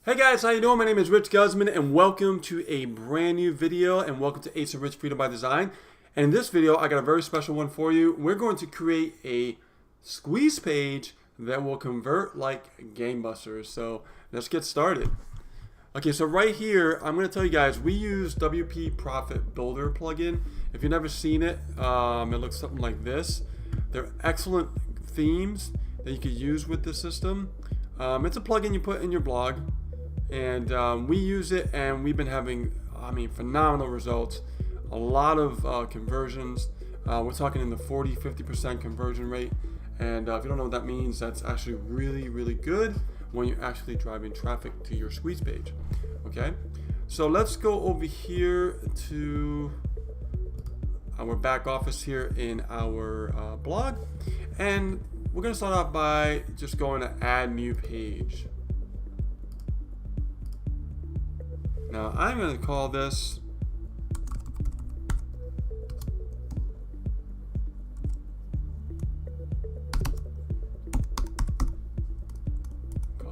Hey guys, how you doing? My name is Rich Guzman and welcome to a brand new video and welcome to Ace of Rich Freedom by Design. And in this video, I got a very special one for you. We're going to create a squeeze page that will convert like gangbusters. So let's get started. Okay, so right here, I'm going to tell you guys, we use WP Profit Builder plugin. If you've never seen it, it looks something like this. They're excellent themes that you could use with the system. It's a plugin you put in your blog. And we use it and we've been having, phenomenal results. A lot of conversions. We're talking in the 40-50% conversion rate. And if you don't know what that means, that's actually really, really good when you're actually driving traffic to your squeeze page. Okay, so let's go over here to our back office here in our blog. And we're going to start off by just going to add new page. Now I'm going to call this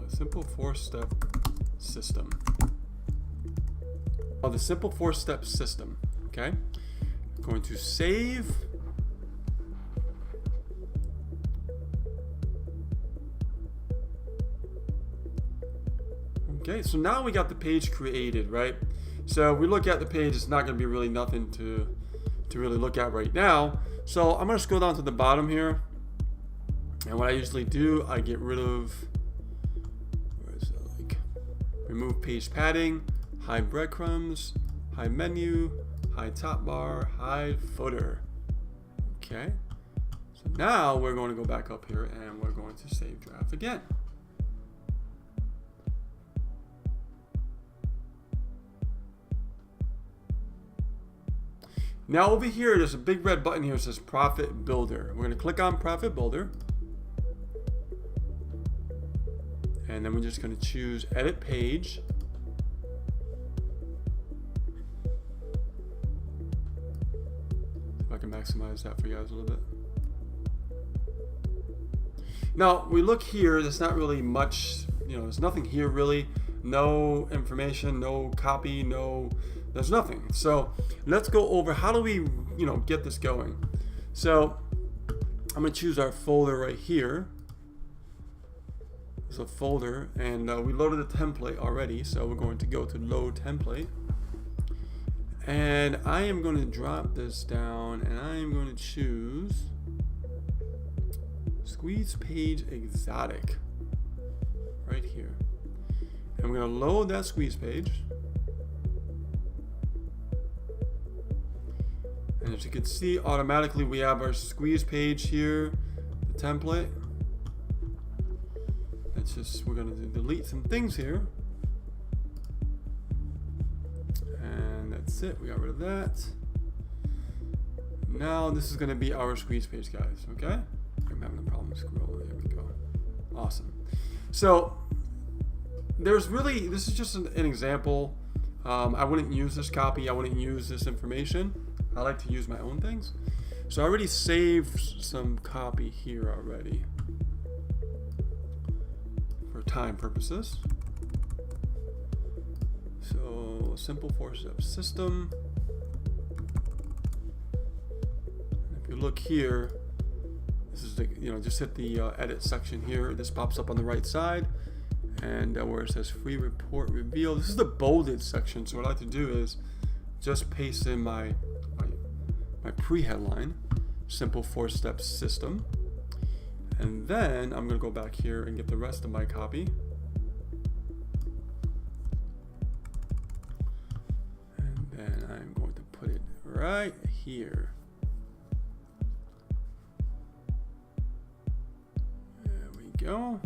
simple four-step system. The simple four-step system. Okay, I'm going to save. Okay, so now we got the page created, right? So we look at the page, it's not going to be really nothing to really look at right now. So I'm going to scroll down to the bottom here. And what I usually do, I get rid of, where is it, like, remove page padding, hide breadcrumbs, hide menu, hide top bar, hide footer. Okay, so now we're going to go back up here and we're going to save draft again. Now over here, there's a big red button here that says Profit Builder. We're going to click on Profit Builder. And then we're just going to choose Edit Page. If I can maximize that for you guys a little bit. Now, we look here, there's not really much, there's nothing here really. No information, no copy, there's nothing. So let's go over how do we, get this going. So I'm going to choose our folder right here. It's a folder, and we loaded a template already. So we're going to go to Load Template, and I am going to drop this down, and I am going to choose Squeeze Page Exotic right here. And we're going to load that squeeze page. And as you can see, automatically we have our squeeze page here, the template. It's just, we're going to delete some things here. And that's it, we got rid of that. Now this is going to be our squeeze page, guys, okay? I'm having a problem scrolling, there we go. Awesome. So, this is just an example. I wouldn't use this copy, I wouldn't use this information. I like to use my own things. So I already saved some copy here already for time purposes. So simple four-step system. If you look here, this is the, just hit the edit section here. This pops up on the right side. And where it says free report reveal, this is the bolded section. So what I like to do is just paste in my pre-headline, simple four-step system, and then I'm going to go back here and get the rest of my copy, and then I'm going to put it right here. There we go.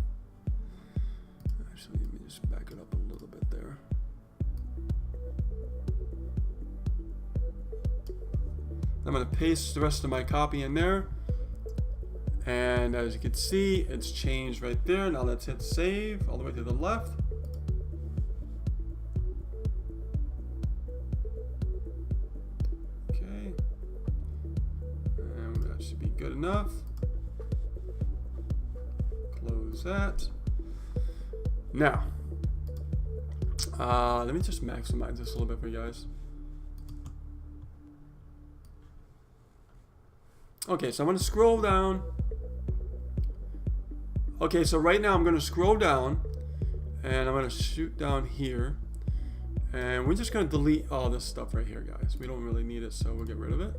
Actually, let me just back it up a little bit there. I'm going to paste the rest of my copy in there, and as you can see, it's changed right there. Now let's hit save all the way to the left. Okay, and that should be good enough. Close that. Now Let me just maximize this a little bit for you guys. Okay, so I'm going to scroll down. Okay, so right now I'm going to scroll down and I'm going to shoot down here. And we're just going to delete all this stuff right here, guys. We don't really need it, so we'll get rid of it.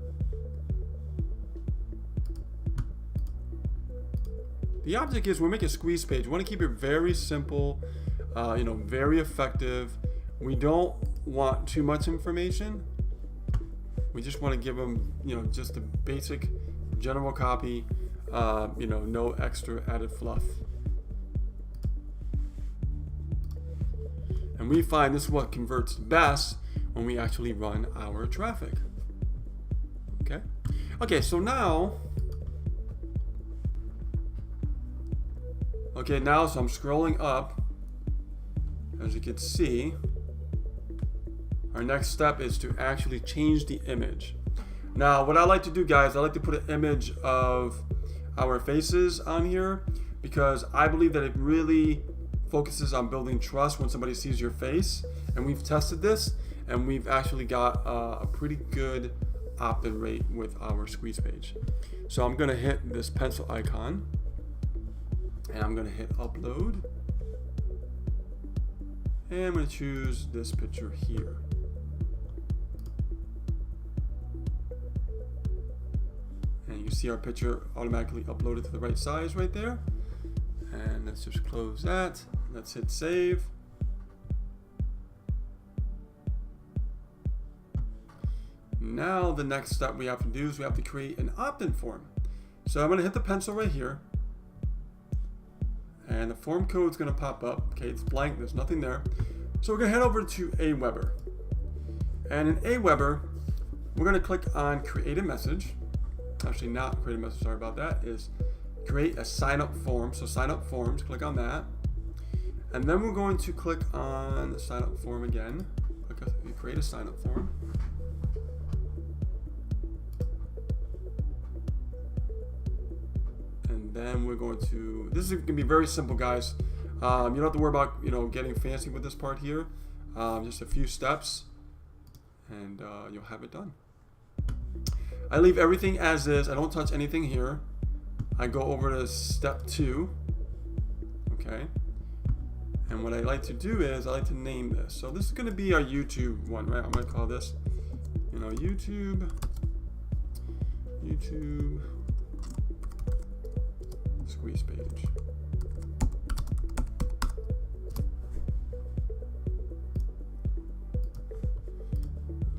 The object is we'll make a squeeze page. We want to keep it very simple, you know, very effective. We don't want too much information. We just want to give them, you know, just a basic general copy, you know, no extra added fluff. And we find this is what converts best when we actually run our traffic. Okay. Okay, so now, so I'm scrolling up. As you can see, our next step is to actually change the image. Now, what I like to do, guys, I like to put an image of our faces on here because I believe that it really focuses on building trust when somebody sees your face. And we've tested this, and we've actually got a pretty good opt-in rate with our squeeze page. So I'm gonna hit this pencil icon, and I'm gonna hit upload. And I'm gonna choose this picture here. And you see our picture automatically uploaded to the right size right there. And let's just close that. Let's hit save. Now the next step we have to do is we have to create an opt-in form. So I'm gonna hit the pencil right here. And the form code is gonna pop up. Okay, it's blank, there's nothing there. So we're gonna head over to AWeber. And in AWeber, we're gonna click on create a message. Actually not create a message, sorry about that, is create a sign up form. So sign up forms, click on that. And then we're going to click on the sign up form again. Create a sign up form. And then we're going to, this is going to be very simple, guys. You don't have to worry about, you know, getting fancy with this part here. Just a few steps and you'll have it done. I leave everything as is. I don't touch anything here. I go over to step 2. Okay. And what I like to do is I like to name this. So this is going to be our YouTube one, right? I'm going to call this, you know, YouTube squeeze page.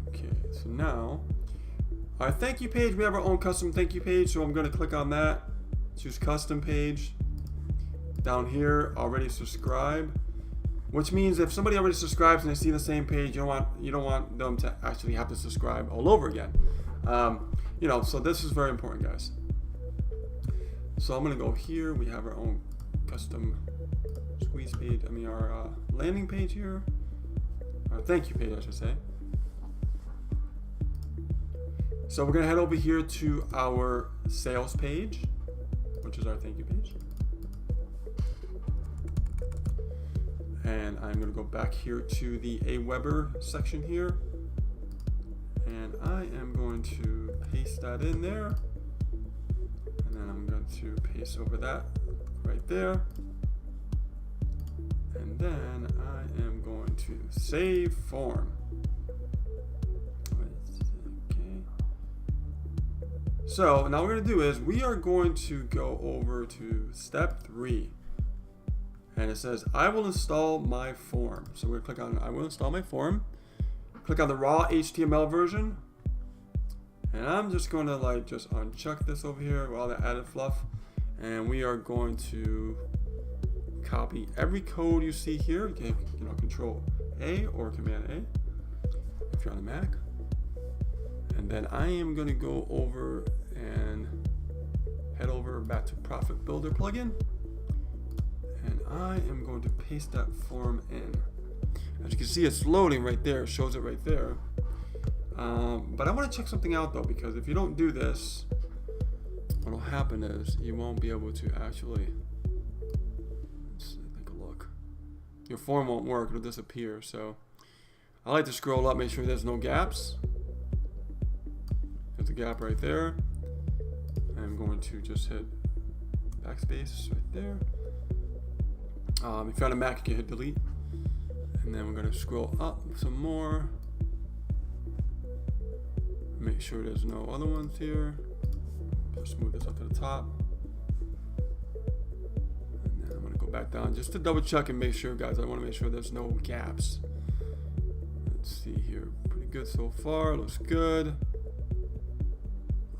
Okay, so now our thank you page, we have our own custom thank you page, so I'm going to click on that, choose custom page. Down here, already subscribe, which means if somebody already subscribes and they see the same page, you don't want them to actually have to subscribe all over again. You know, so this is very important, guys. So I'm going to go here. We have our own custom squeeze page. I mean, our landing page here, our thank you page, I should say. So we're going to head over here to our sales page, which is our thank you page. And I'm going to go back here to the AWeber section here. And I am going to paste that in there. And then I'm going to paste over that right there. And then I am going to save form. So now what we're going to do is we are going to go over to step 3. And it says, I will install my form. So we're going to click on I will install my form. Click on the raw HTML version. And I'm just going to just uncheck this over here with all the added fluff. And we are going to copy every code you see here. You can, Control A or Command A if you're on the Mac. And then I am going to go over and head over back to Profit Builder plugin. And I am going to paste that form in. As you can see, it's loading right there. It shows it right there. But I want to check something out though, because if you don't do this, what will happen is you won't be able to actually, let's take a look. your form won't work, it'll disappear. So I like to scroll up, make sure there's no gaps. There's a gap right there. I'm going to just hit backspace right there. If you're on a Mac, you can hit delete. And then we're going to scroll up some more. Make sure there's no other ones here. Just move this up to the top. And then I'm going to go back down just to double check and make sure, guys. I want to make sure there's no gaps. Let's see here. Pretty good so far. Looks good.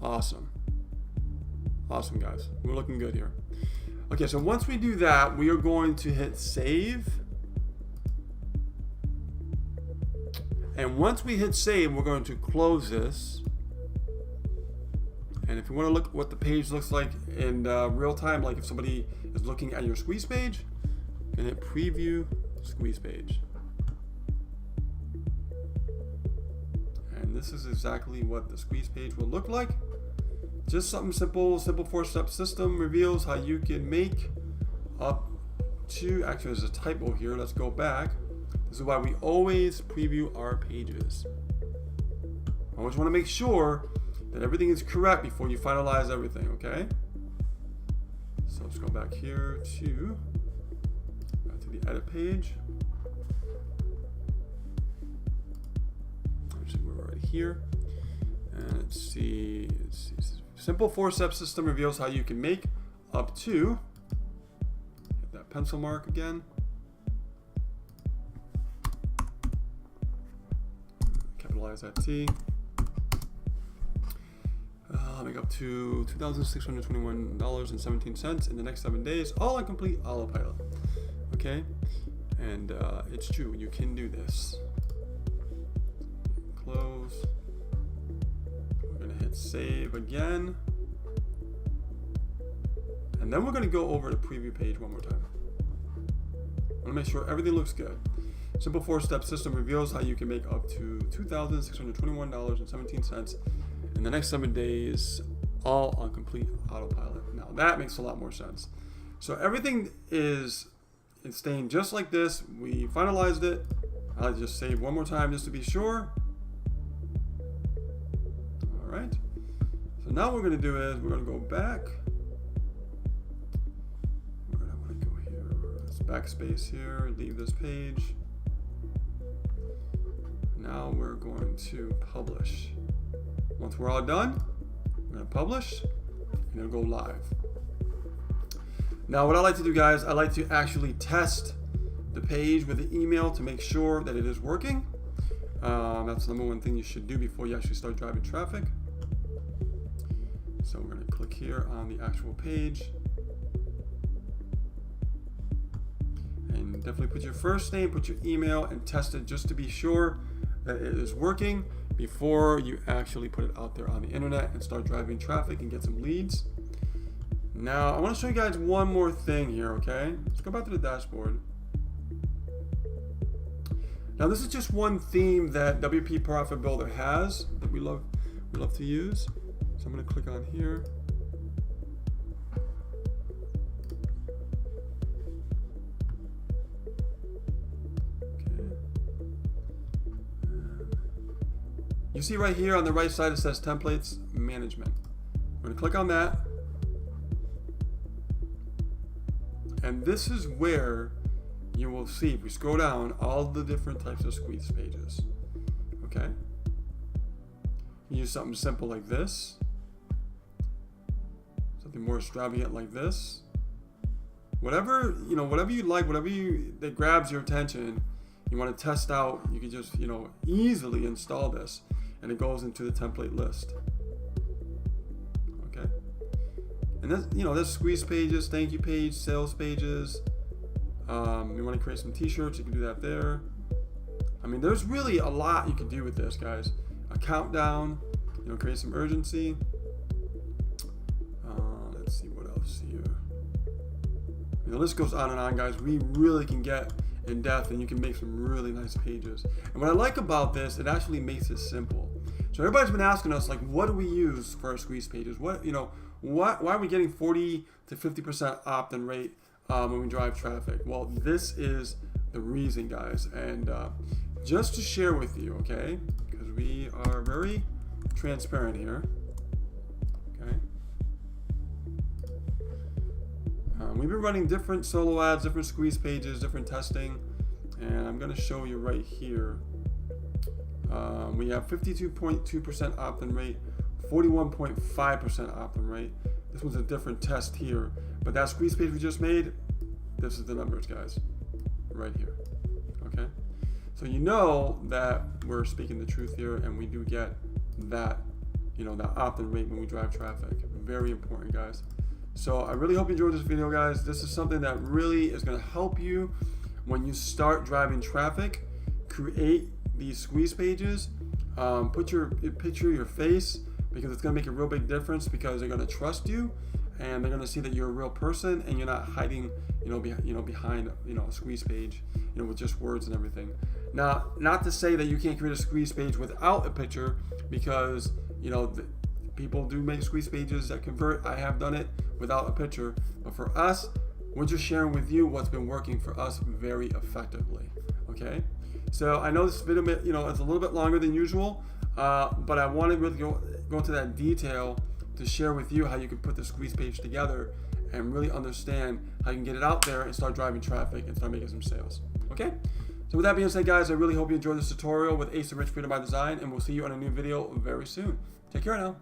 Awesome. Awesome, guys. We're looking good here. Okay, so once we do that, we are going to hit save. And once we hit save, we're going to close this. And if you want to look at what the page looks like in real time, like if somebody is looking at your squeeze page, you can hit preview squeeze page. And this is exactly what the squeeze page will look like. Just something simple, simple 4-step system reveals how you can make up to, actually there's a typo here, let's go back. This is why we always preview our pages. Always want to make sure that everything is correct before you finalize everything, okay? So let's go back here to the edit page. Actually, we're right here. And let's see. Simple 4-step system reveals how you can make up to, hit that pencil mark again. Capitalize that T. Make up to $2,621.17 in the next 7 days, all on complete autopilot. Okay, and it's true, you can do this. Close. We're gonna hit save again, and then we're gonna go over the preview page one more time. I want to make sure everything looks good. Simple 4-step system reveals how you can make up to $2,621.17 in the next 7 days, all on complete autopilot. Now that makes a lot more sense. So everything is staying just like this. We finalized it. I'll just save one more time just to be sure. All right. So now what we're going to do is we're going to go back. Where do I want to go here? Let's backspace here. Leave this page. Now we're going to publish. Once we're all done, we're going to publish and it'll go live. Now what I like to do, guys, I like to actually test the page with the email to make sure that it is working. That's the number one thing you should do before you actually start driving traffic. So we're going to click here on the actual page. And definitely put your first name, put your email, and test it just to be sure that it is working before you actually put it out there on the internet and start driving traffic and get some leads. Now I want to show you guys one more thing here, okay? Let's go back to the dashboard. Now this is just one theme that WP Profit Builder has that we love to use. So I'm going to click on here. You see right here on the right side it says Templates Management. I'm going to click on that. And this is where you will see, if we scroll down, all the different types of squeeze pages. Okay? You use something simple like this. Something more extravagant like this. Whatever you like, that grabs your attention, you want to test out, you can just, easily install this. And it goes into the template list. Okay. And that's, there's squeeze pages, thank you page, sales pages. You want to create some t-shirts, you can do that there. I mean, there's really a lot you can do with this, guys. A countdown, create some urgency. Let's see what else here. The list goes on and on, guys. We really can get in depth and you can make some really nice pages. And what I like about this, it actually makes it simple. So everybody's been asking us, like, what do we use for our squeeze pages? Why are we getting 40 to 50% opt-in rate when we drive traffic? Well, this is the reason, guys. And just to share with you, okay, because we are very transparent here, okay. We've been running different solo ads, different squeeze pages, different testing, and I'm going to show you right here. We have 52.2% opt-in rate, 41.5% opt-in rate. This one's a different test here, but that squeeze page we just made, this is the numbers, guys, right here. Okay, so you know that we're speaking the truth here, and we do get that, you know, that opt-in rate when we drive traffic. Very important, guys. So I really hope you enjoyed this video, guys. This is something that really is going to help you when you start driving traffic. Create these squeeze pages. Put your picture, your face, because it's going to make a real big difference, because they're going to trust you and they're going to see that you're a real person and you're not hiding, behind, a squeeze page, with just words and everything. Now, not to say that you can't create a squeeze page without a picture, because, people do make squeeze pages that convert. I have done it without a picture, but for us, we're just sharing with you what's been working for us very effectively. Okay, so I know this video, it's a little bit longer than usual, but I want to really go into that detail to share with you how you can put the squeeze page together and really understand how you can get it out there and start driving traffic and start making some sales. Okay, so with that being said, guys, I really hope you enjoyed this tutorial with Ace and Rich Freedom by Design, and we'll see you on a new video very soon. Take care now.